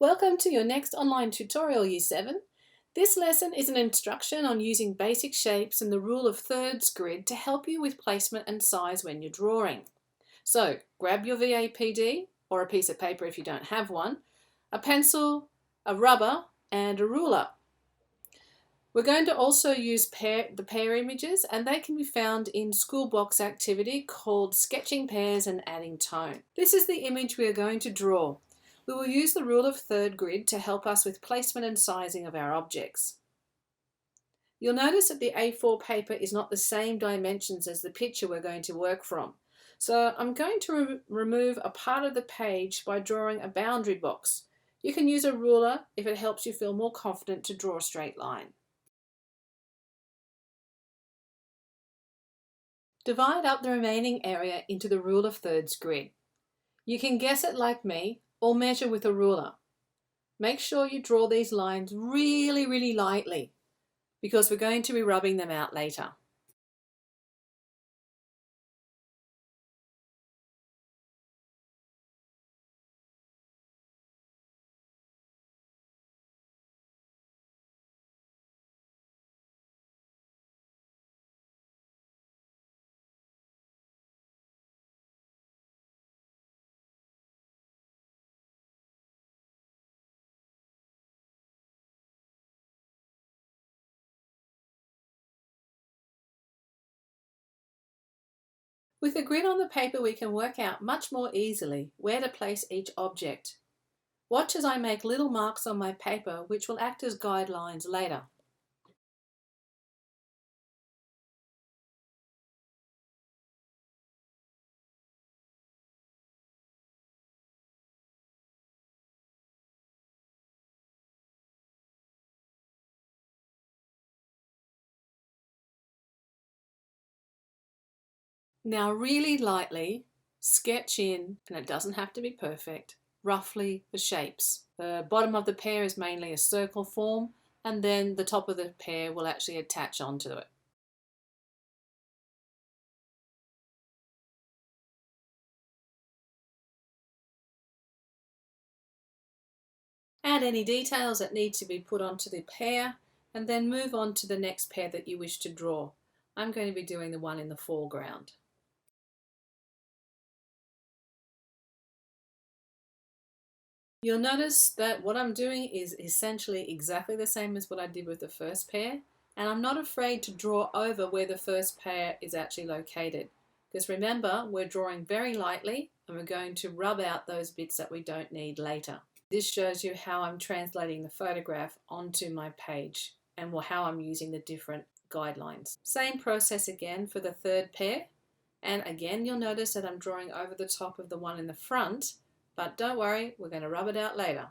Welcome to your next online tutorial, Year 7. This lesson is an instruction on using basic shapes and the rule of thirds grid to help you with placement and size when you're drawing. So grab your VAPD or a piece of paper if you don't have one, a pencil, a rubber and a ruler. We're going to also use the pair images, and they can be found in school box activity called Sketching Pairs and Adding Tone. This is the image we are going to draw. We will use the rule of third grid to help us with placement and sizing of our objects. You'll notice that the A4 paper is not the same dimensions as the picture we're going to work from. So I'm going to remove a part of the page by drawing a boundary box. You can use a ruler if it helps you feel more confident to draw a straight line. Divide up the remaining area into the rule of thirds grid. You can guess it like me or measure with a ruler. Make sure you draw these lines really lightly because we're going to be rubbing them out later. With the grid on the paper, we can work out much more easily where to place each object. Watch as I make little marks on my paper which will act as guidelines later. Now really lightly sketch in, and it doesn't have to be perfect, roughly the shapes. The bottom of the pear is mainly a circle form, and then the top of the pear will actually attach onto it. Add any details that need to be put onto the pear and then move on to the next pear that you wish to draw. I'm going to be doing the one in the foreground. You'll notice that what I'm doing is essentially exactly the same as what I did with the first pear, and I'm not afraid to draw over where the first pear is actually located. Because remember, we're drawing very lightly and we're going to rub out those bits that we don't need later. This shows you how I'm translating the photograph onto my page and how I'm using the different guidelines. Same process again for the third pear, and again you'll notice that I'm drawing over the top of the one in the front, but don't worry, we're going to rub it out later.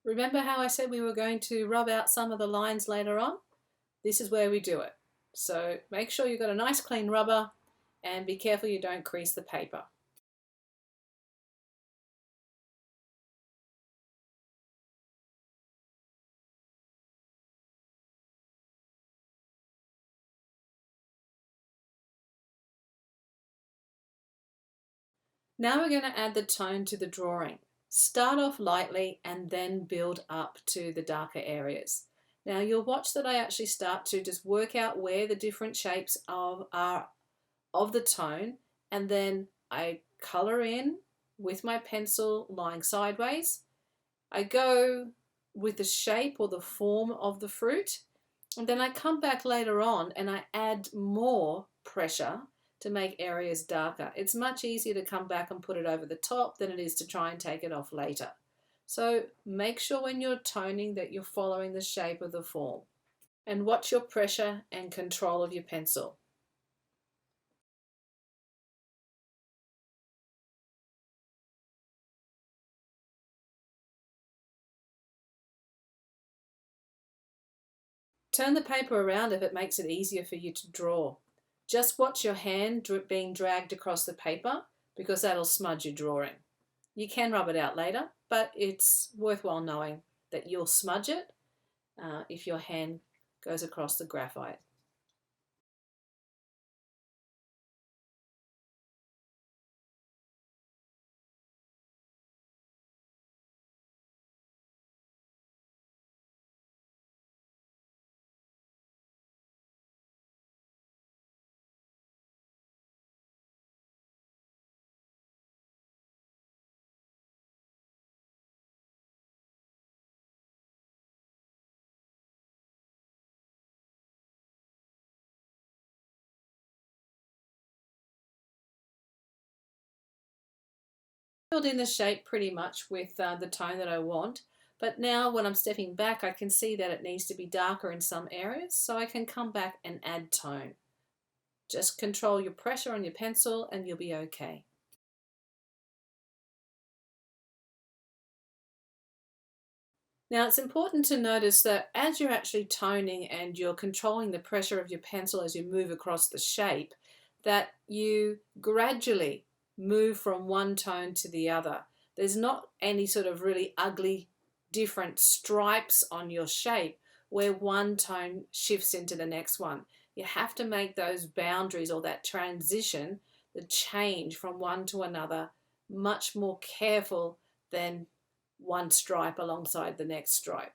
Remember how I said we were going to rub out some of the lines later on? This is where we do it. So make sure you've got a nice clean rubber and be careful you don't crease the paper. Now we're going to add the tone to the drawing. Start off lightly and then build up to the darker areas. Now you'll watch that I actually start to just work out where the different shapes are of the tone, and then I colour in with my pencil lying sideways. I go with the shape or the form of the fruit, and then I come back later on and I add more pressure to make areas darker. It's much easier to come back and put it over the top than it is to try and take it off later. So make sure when you're toning that you're following the shape of the form, and watch your pressure and control of your pencil. Turn the paper around if it makes it easier for you to draw. Just watch your hand being dragged across the paper because that'll smudge your drawing. You can rub it out later, but it's worthwhile knowing that you'll smudge it if your hand goes across the graphite. Filled in the shape pretty much with the tone that I want, but now when I'm stepping back I can see that it needs to be darker in some areas, so I can come back and add tone. Just control your pressure on your pencil and you'll be okay. Now it's important to notice that as you're actually toning and you're controlling the pressure of your pencil as you move across the shape, that you gradually move from one tone to the other. There's not any sort of really ugly different stripes on your shape where one tone shifts into the next one. You have to make those boundaries or that transition, the change from one to another, much more careful than one stripe alongside the next stripe.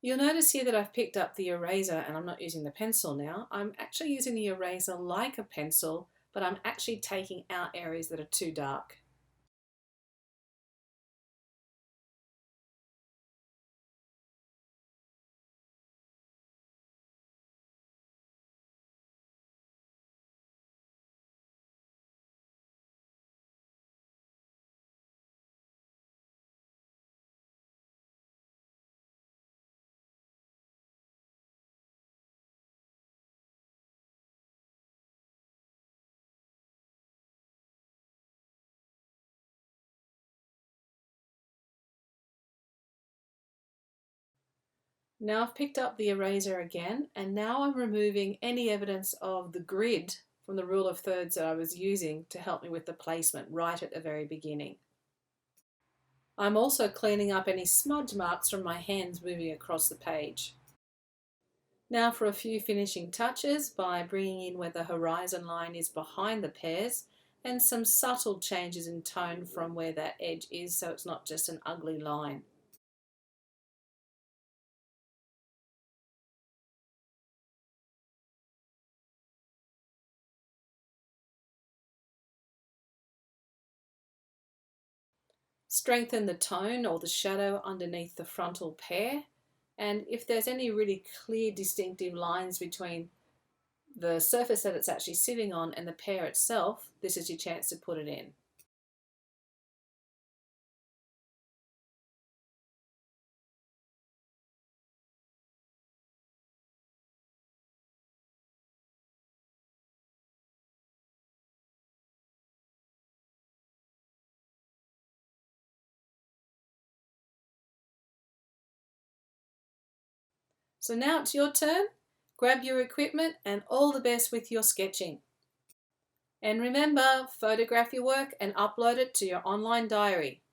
You'll notice here that I've picked up the eraser and I'm not using the pencil now. I'm actually using the eraser like a pencil, but I'm actually taking out areas that are too dark. Now I've picked up the eraser again, and now I'm removing any evidence of the grid from the rule of thirds that I was using to help me with the placement right at the very beginning. I'm also cleaning up any smudge marks from my hands moving across the page. Now for a few finishing touches by bringing in where the horizon line is behind the pears and some subtle changes in tone from where that edge is so it's not just an ugly line. Strengthen the tone or the shadow underneath the frontal pear, and if there's any really clear distinctive lines between the surface that it's actually sitting on and the pear itself, this is your chance to put it in. So now it's your turn. Grab your equipment and all the best with your sketching. And remember, photograph your work and upload it to your online diary.